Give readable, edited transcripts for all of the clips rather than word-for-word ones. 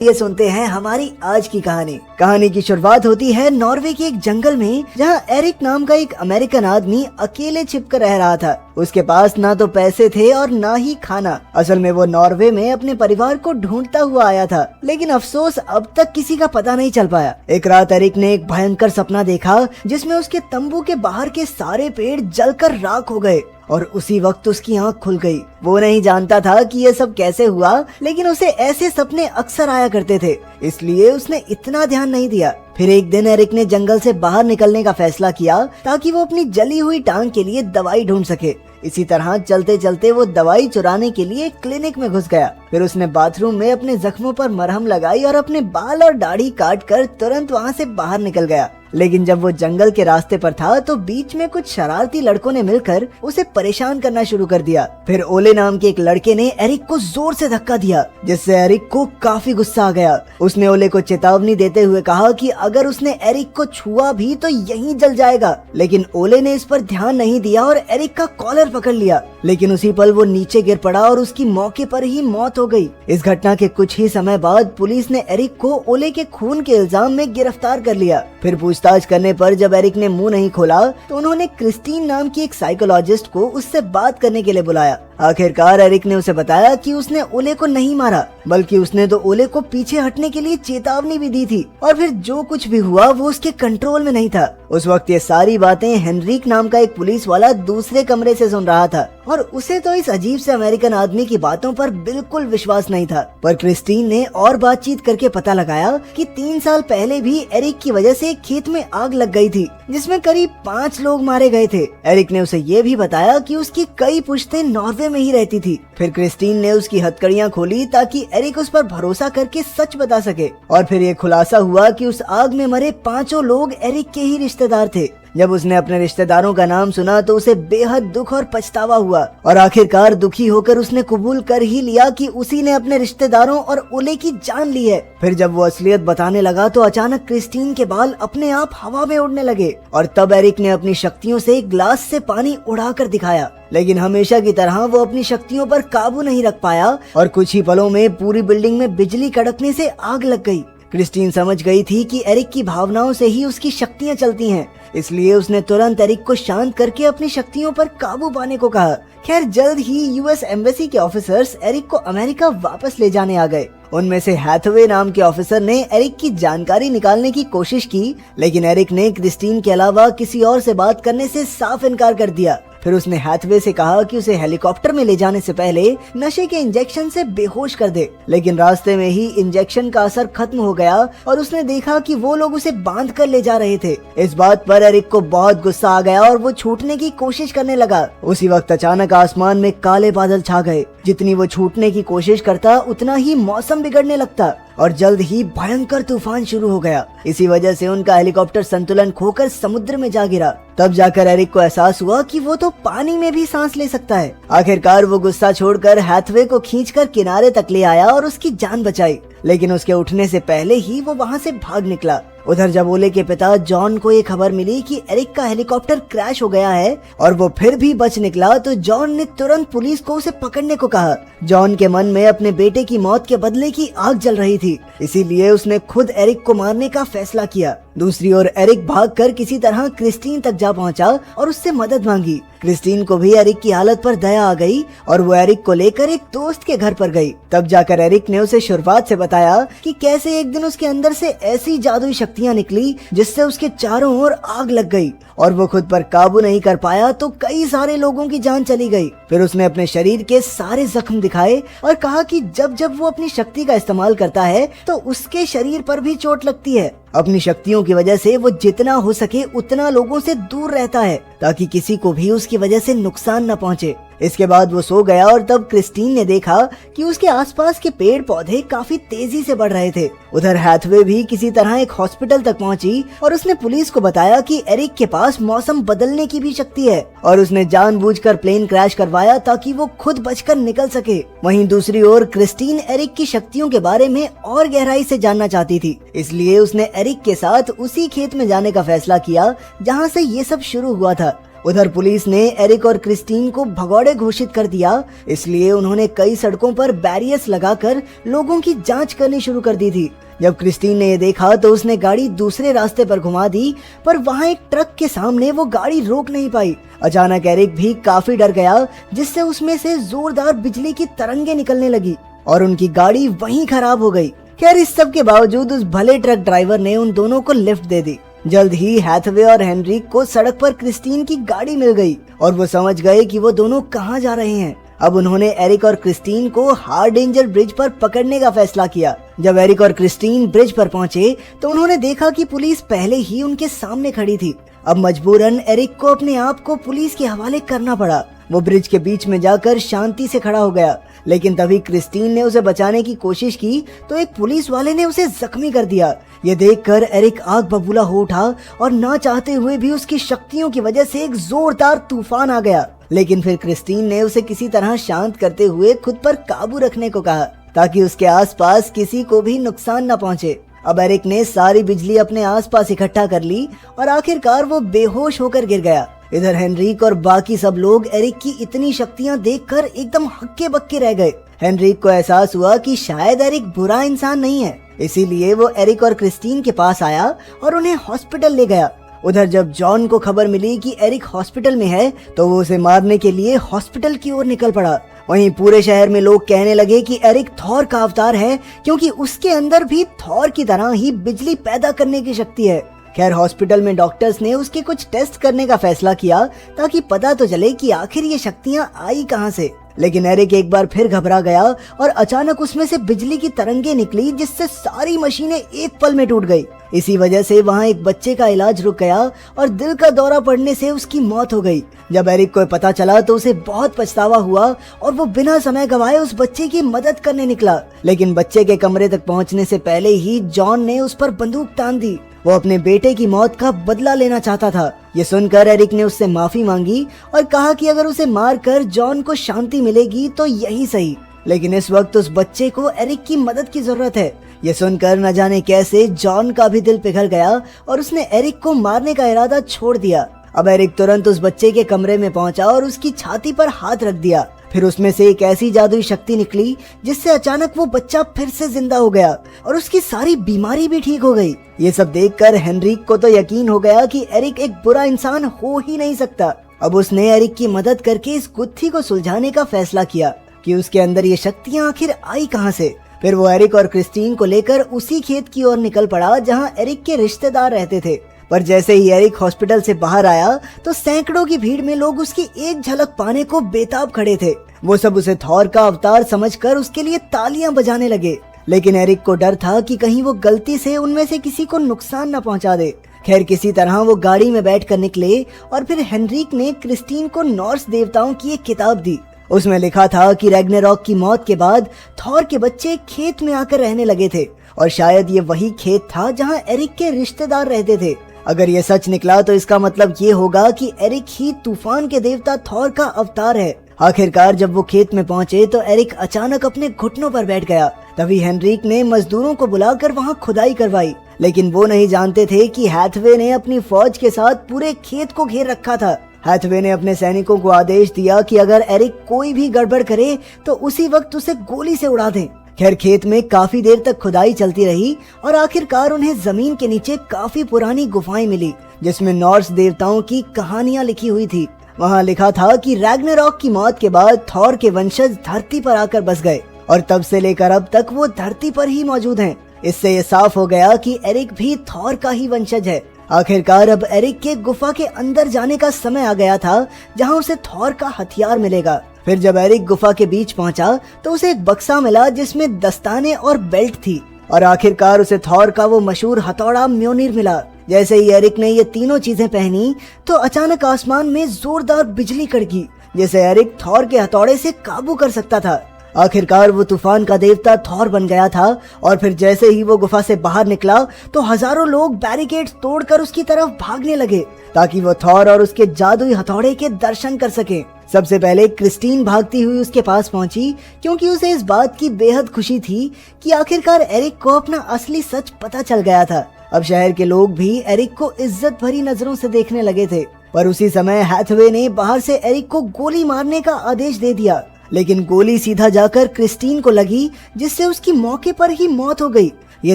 ये सुनते हैं हमारी आज की कहानी की शुरुआत होती है नॉर्वे के एक जंगल में, जहां एरिक नाम का एक अमेरिकन आदमी अकेले छिपकर रह रहा था। उसके पास ना तो पैसे थे और ना ही खाना। असल में वो नॉर्वे में अपने परिवार को ढूंढता हुआ आया था, लेकिन अफसोस अब तक किसी का पता नहीं चल पाया। एक रात एरिक ने एक भयंकर सपना देखा, जिसमें उसके तंबू के बाहर के सारे पेड़ जलकर राख हो गए और उसी वक्त उसकी आंख खुल गई। वो नहीं जानता था कि ये सब कैसे हुआ, लेकिन उसे ऐसे सपने अक्सर आया करते थे, इसलिए उसने इतना ध्यान नहीं दिया। फिर एक दिन एरिक ने जंगल से बाहर निकलने का फैसला किया ताकि वो अपनी जली हुई टांग के लिए दवाई ढूंढ सके। इसी तरह चलते चलते वो दवाई चुराने के लिए क्लिनिक में घुस गया। फिर उसने बाथरूम में अपने जख्मों पर मरहम लगाई और अपने बाल और दाढ़ी काट कर तुरंत वहाँ से बाहर निकल गया। लेकिन जब वो जंगल के रास्ते पर था तो बीच में कुछ शरारती लड़कों ने मिलकर उसे परेशान करना शुरू कर दिया। फिर ओले नाम के एक लड़के ने एरिक को जोर से धक्का दिया, जिससे एरिक को काफी गुस्सा आ गया। उसने ओले को चेतावनी देते हुए कहा कि अगर उसने एरिक को छुआ भी तो यहीं जल जाएगा। लेकिन ओले ने इस पर ध्यान नहीं दिया और एरिक का कॉलर पकड़ लिया। लेकिन उसी पल वो नीचे गिर पड़ा और उसकी मौके पर ही मौत हो गई। इस घटना के कुछ ही समय बाद पुलिस ने एरिक को ओले के खून के इल्जाम में गिरफ्तार कर लिया। फिर पूछताछ करने पर जब एरिक ने मुंह नहीं खोला तो उन्होंने क्रिस्टीन नाम की एक साइकोलॉजिस्ट को उससे बात करने के लिए बुलाया। आखिरकार एरिक ने उसे बताया कि उसने ओले को नहीं मारा, बल्कि उसने तो ओले को पीछे हटने के लिए चेतावनी भी दी थी, और फिर जो कुछ भी हुआ वो उसके कंट्रोल में नहीं था। उस वक्त ये सारी बातें हेनरिक नाम का एक पुलिस वाला दूसरे कमरे से सुन रहा था, और उसे तो इस अजीब से अमेरिकन आदमी की बातों पर बिल्कुल विश्वास नहीं था। पर क्रिस्टीन ने और बातचीत करके पता लगाया कि 3 साल पहले भी एरिक की वजह से एक खेत में आग लग गई थी, जिसमें करीब 5 लोग मारे गए थे। एरिक ने उसे ये भी बताया कि उसकी कई पुश्तें नॉर्वे में ही रहती थी। फिर क्रिस्टीन ने उसकी हथकड़ियां खोली ताकि एरिक उस पर भरोसा करके सच बता सके, और फिर ये खुलासा हुआ कि उस आग में मरे 5 लोग एरिक के ही रिश्तेदार थे। जब उसने अपने रिश्तेदारों का नाम सुना तो उसे बेहद दुख और पछतावा हुआ, और आखिरकार दुखी होकर उसने कबूल कर ही लिया कि उसी ने अपने रिश्तेदारों और ओले की जान ली है। फिर जब वो असलियत बताने लगा तो अचानक क्रिस्टीन के बाल अपने आप हवा में उड़ने लगे, और तब एरिक ने अपनी शक्तियों से ग्लास से पानी उड़ा कर दिखाया। लेकिन हमेशा की तरह वो अपनी शक्तियों पर काबू नहीं रख पाया, और कुछ ही पलों में पूरी बिल्डिंग में बिजली कड़कने से आग लग गई। क्रिस्टीन समझ गई थी कि एरिक की भावनाओं से ही उसकी शक्तियां चलती हैं, इसलिए उसने तुरंत एरिक को शांत करके अपनी शक्तियों पर काबू पाने को कहा। खैर जल्द ही यूएस एम्बेसी के ऑफिसर्स एरिक को अमेरिका वापस ले जाने आ गए। उनमें से हैथवे नाम के ऑफिसर ने एरिक की जानकारी निकालने की कोशिश की, लेकिन एरिक ने क्रिस्टीन के अलावा किसी और से बात करने से साफ इनकार कर दिया। फिर उसने हैथवे से कहा कि उसे हेलीकॉप्टर में ले जाने से पहले नशे के इंजेक्शन से बेहोश कर दे, लेकिन रास्ते में ही इंजेक्शन का असर खत्म हो गया और उसने देखा कि वो लोग उसे बांध कर ले जा रहे थे। इस बात पर एरिक को बहुत गुस्सा आ गया और वो छूटने की कोशिश करने लगा। उसी वक्त अचानक आसमान में काले बादल छा गए। जितनी वो छूटने की कोशिश करता उतना ही मौसम बिगड़ने लगता, और जल्द ही भयंकर तूफान शुरू हो गया। इसी वजह से उनका हेलीकॉप्टर संतुलन खोकर समुद्र में जा गिरा। तब जाकर एरिक को एहसास हुआ कि वो तो पानी में भी सांस ले सकता है। आखिरकार वो गुस्सा छोड़कर हैथवे को खींचकर किनारे तक ले आया और उसकी जान बचाई, लेकिन उसके उठने से पहले ही वो वहाँ से भाग निकला। उधर जब ओले के पिता जॉन को ये खबर मिली कि एरिक का हेलीकॉप्टर क्रैश हो गया है और वो फिर भी बच निकला, तो जॉन ने तुरंत पुलिस को उसे पकड़ने को कहा। जॉन के मन में अपने बेटे की मौत के बदले की आग जल रही थी, इसीलिए उसने खुद एरिक को मारने का फैसला किया। दूसरी ओर एरिक भागकर किसी तरह क्रिस्टीन तक जा पहुंचा और उससे मदद मांगी। क्रिस्टीन को भी एरिक की हालत पर दया आ गई और वो एरिक को लेकर एक दोस्त के घर पर गई। तब जाकर एरिक ने उसे शुरुआत से बताया कि कैसे एक दिन उसके अंदर से ऐसी जादुई शक्तियां निकली जिससे उसके चारों ओर आग लग गई और वो खुद पर काबू नहीं कर पाया तो कई सारे लोगों की जान चली गई। फिर उसने अपने शरीर के सारे जख्म दिखाए और कहा कि जब जब वो अपनी शक्ति का इस्तेमाल करता है तो उसके शरीर पर भी चोट लगती है। अपनी शक्तियों की वजह से वो जितना हो सके उतना लोगों से दूर रहता है ताकि किसी को भी उसकी वजह से नुकसान न पहुंचे। इसके बाद वो सो गया और तब क्रिस्टीन ने देखा कि उसके आसपास के पेड़ पौधे काफी तेजी से बढ़ रहे थे। उधर हैथवे भी किसी तरह एक हॉस्पिटल तक पहुंची और उसने पुलिस को बताया कि एरिक के पास मौसम बदलने की भी शक्ति है और उसने जानबूझकर प्लेन क्रैश करवाया ताकि वो खुद बचकर निकल सके। वहीं दूसरी ओर क्रिस्टीन एरिक की शक्तियों के बारे में और गहराई से जानना चाहती थी, इसलिए उसने एरिक के साथ उसी खेत में जाने का फैसला किया जहाँ से ये सब शुरू हुआ था। उधर पुलिस ने एरिक और क्रिस्टीन को भगौड़े घोषित कर दिया, इसलिए उन्होंने कई सड़कों पर बैरियर्स लगाकर लोगों की जांच करनी शुरू कर दी थी। जब क्रिस्टीन ने ये देखा तो उसने गाड़ी दूसरे रास्ते पर घुमा दी, पर वहाँ एक ट्रक के सामने वो गाड़ी रोक नहीं पाई। अचानक एरिक भी काफी डर गया, जिससे उसमें से जोरदार बिजली की तरंगे निकलने लगी और उनकी गाड़ी वहीं खराब हो गई। खैर, इस सब के बावजूद उस भले ट्रक ड्राइवर ने उन दोनों को लिफ्ट दे दी। जल्द ही हैथवे और हेनरिक को सड़क पर क्रिस्टीन की गाड़ी मिल गई और वो समझ गए कि वो दोनों कहाँ जा रहे हैं। अब उन्होंने एरिक और क्रिस्टीन को हार्ड डेंजर ब्रिज पर पकड़ने का फैसला किया। जब एरिक और क्रिस्टीन ब्रिज पर पहुंचे तो उन्होंने देखा कि पुलिस पहले ही उनके सामने खड़ी थी। अब मजबूरन एरिक को अपने आप को पुलिस के हवाले करना पड़ा। वो ब्रिज के बीच में जाकर शांति से खड़ा हो गया, लेकिन तभी क्रिस्टीन ने उसे बचाने की कोशिश की तो एक पुलिस वाले ने उसे जख्मी कर दिया। ये देखकर एरिक आग बबूला हो उठा और ना चाहते हुए भी उसकी शक्तियों की वजह से एक जोरदार तूफान आ गया। लेकिन फिर क्रिस्टीन ने उसे किसी तरह शांत करते हुए खुद पर काबू रखने को कहा, ताकि उसके आसपास किसी को भी नुकसान न पहुंचे। अब एरिक ने सारी बिजली अपने आसपास इकट्ठा कर ली और आखिरकार वो बेहोश होकर गिर गया। इधर हेनरिक और बाकी सब लोग एरिक की इतनी शक्तियां देखकर एकदम हक्के बक्के रह गए। हेनरिक को एहसास हुआ कि शायद एरिक बुरा इंसान नहीं है, इसीलिए वो एरिक और क्रिस्टीन के पास आया और उन्हें हॉस्पिटल ले गया। उधर जब जॉन को खबर मिली कि एरिक हॉस्पिटल में है तो वो उसे मारने के लिए हॉस्पिटल की ओर निकल पड़ा। वहीं पूरे शहर में लोग कहने लगे कि एरिक थॉर का अवतार है, क्योंकि उसके अंदर भी थॉर की तरह ही बिजली पैदा करने की शक्ति है। खैर, हॉस्पिटल में डॉक्टर्स ने उसके कुछ टेस्ट करने का फैसला किया ताकि पता तो चले कि आखिर ये शक्तियां आई कहां से। लेकिन एरिक एक बार फिर घबरा गया और अचानक उसमें से बिजली की तरंगे निकली, जिससे सारी मशीनें एक पल में टूट गई। इसी वजह से वहाँ एक बच्चे का इलाज रुक गया और दिल का दौरा पड़ने से उसकी मौत हो गई। जब एरिक को पता चला तो उसे बहुत पछतावा हुआ और वो बिना समय गवाए उस बच्चे की मदद करने निकला। लेकिन बच्चे के कमरे तक पहुँचने से पहले ही जॉन ने उस पर बंदूक तान दी। वो अपने बेटे की मौत का बदला लेना चाहता था। ये सुनकर एरिक ने उससे माफी मांगी और कहा कि अगर उसे मारकर जॉन को शांति मिलेगी तो यही सही। लेकिन इस वक्त उस बच्चे को एरिक की मदद की जरूरत है। ये सुनकर न जाने कैसे जॉन का भी दिल पिघल गया और उसने एरिक को मारने का इरादा छोड़ दिया। अब एरिक तुरंत उस बच्चे के कमरे में पहुंचा और उसकी छाती पर हाथ रख दिया। फिर उसमें से एक ऐसी जादुई शक्ति निकली जिससे अचानक वो बच्चा फिर से जिंदा हो गया और उसकी सारी बीमारी भी ठीक हो गई। ये सब देखकर हेनरिक को तो यकीन हो गया कि एरिक एक बुरा इंसान हो ही नहीं सकता। अब उसने एरिक की मदद करके इस गुत्थी को सुलझाने का फैसला किया कि उसके अंदर ये शक्तियाँ आखिर आई कहाँ से। फिर वो एरिक और क्रिस्टीन को लेकर उसी खेत की ओर निकल पड़ा जहाँ एरिक के रिश्तेदार रहते थे। पर जैसे ही एरिक हॉस्पिटल से बाहर आया तो सैकड़ों की भीड़ में लोग उसकी एक झलक पाने को बेताब खड़े थे। वो सब उसे थॉर का अवतार समझकर उसके लिए तालियां बजाने लगे। लेकिन एरिक को डर था कि कहीं वो गलती से उनमें से किसी को नुकसान न पहुंचा दे। खैर, किसी तरह वो गाड़ी में बैठकर निकले और फिर हेनरिक ने क्रिस्टीन को नॉर्स देवताओं की एक किताब दी। उसमें लिखा था कि रैग्नारॉक की मौत के बाद थॉर के बच्चे खेत में आकर रहने लगे थे और शायद ये वही खेत था जहां एरिक के रिश्तेदार रहते थे। अगर ये सच निकला तो इसका मतलब ये होगा कि एरिक ही तूफान के देवता थॉर का अवतार है। आखिरकार जब वो खेत में पहुंचे तो एरिक अचानक अपने घुटनों पर बैठ गया। तभी हेनरिक ने मजदूरों को बुलाकर वहां खुदाई करवाई, लेकिन वो नहीं जानते थे कि हैथवे ने अपनी फौज के साथ पूरे खेत को घेर रखा था। हैथवे ने अपने सैनिकों को आदेश दिया कि अगर एरिक कोई भी गड़बड़ करे तो उसी वक्त उसे गोली से उड़ा दें। खैर, खेत में काफी देर तक खुदाई चलती रही और आखिरकार उन्हें जमीन के नीचे काफी पुरानी गुफाएं मिली जिसमें नॉर्स देवताओं की कहानियां लिखी हुई थी। वहाँ लिखा था कि रैग्नारॉक की मौत के बाद थॉर के वंशज धरती पर आकर बस गए और तब से लेकर अब तक वो धरती पर ही मौजूद हैं। इससे ये साफ हो गया कि एरिक भी थॉर का ही वंशज है। आखिरकार अब एरिक के गुफा के अंदर जाने का समय आ गया था जहाँ उसे थॉर का हथियार मिलेगा। फिर जब एरिक गुफा के बीच पहुंचा तो उसे एक बक्सा मिला जिसमें दस्ताने और बेल्ट थी और आखिरकार उसे थॉर का वो मशहूर हथौड़ा म्योनिर मिला। जैसे ही एरिक ने ये तीनों चीजें पहनी तो अचानक आसमान में जोरदार बिजली कड़की, जिसे एरिक थॉर के हथौड़े से काबू कर सकता था। आखिरकार वो तूफान का देवता थॉर बन गया था और फिर जैसे ही वो गुफा से बाहर निकला तो हजारों लोग बैरिकेड्स तोड़कर उसकी तरफ भागने लगे ताकि वो थॉर और उसके जादुई हथौड़े के दर्शन कर सके। सबसे पहले क्रिस्टीन भागती हुई उसके पास पहुंची क्योंकि उसे इस बात की बेहद खुशी थी कि आखिरकार एरिक को अपना असली सच पता चल गया था। अब शहर के लोग भी एरिक को इज्जत भरी नजरों से देखने लगे थे। पर उसी समय हैथवे ने बाहर से एरिक को गोली मारने का आदेश दे दिया, लेकिन गोली सीधा जाकर क्रिस्टीन को लगी, जिससे उसकी मौके पर ही मौत हो गई। ये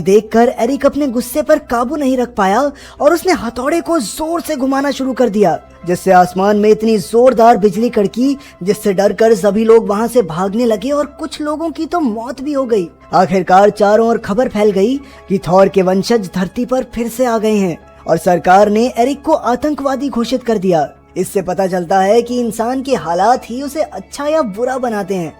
देखकर एरिक अपने गुस्से पर काबू नहीं रख पाया और उसने हथौड़े को जोर से घुमाना शुरू कर दिया, जिससे आसमान में इतनी जोरदार बिजली कड़की, जिससे डरकर सभी लोग वहां से भागने लगे और कुछ लोगों की तो मौत भी हो गई। आखिरकार चारों ओर खबर फैल गई कि थॉर के वंशज धरती पर फिर से आ गए हैं और सरकार ने एरिक को आतंकवादी घोषित कर दिया। इससे पता चलता है कि इंसान के हालात ही उसे अच्छा या बुरा बनाते हैं।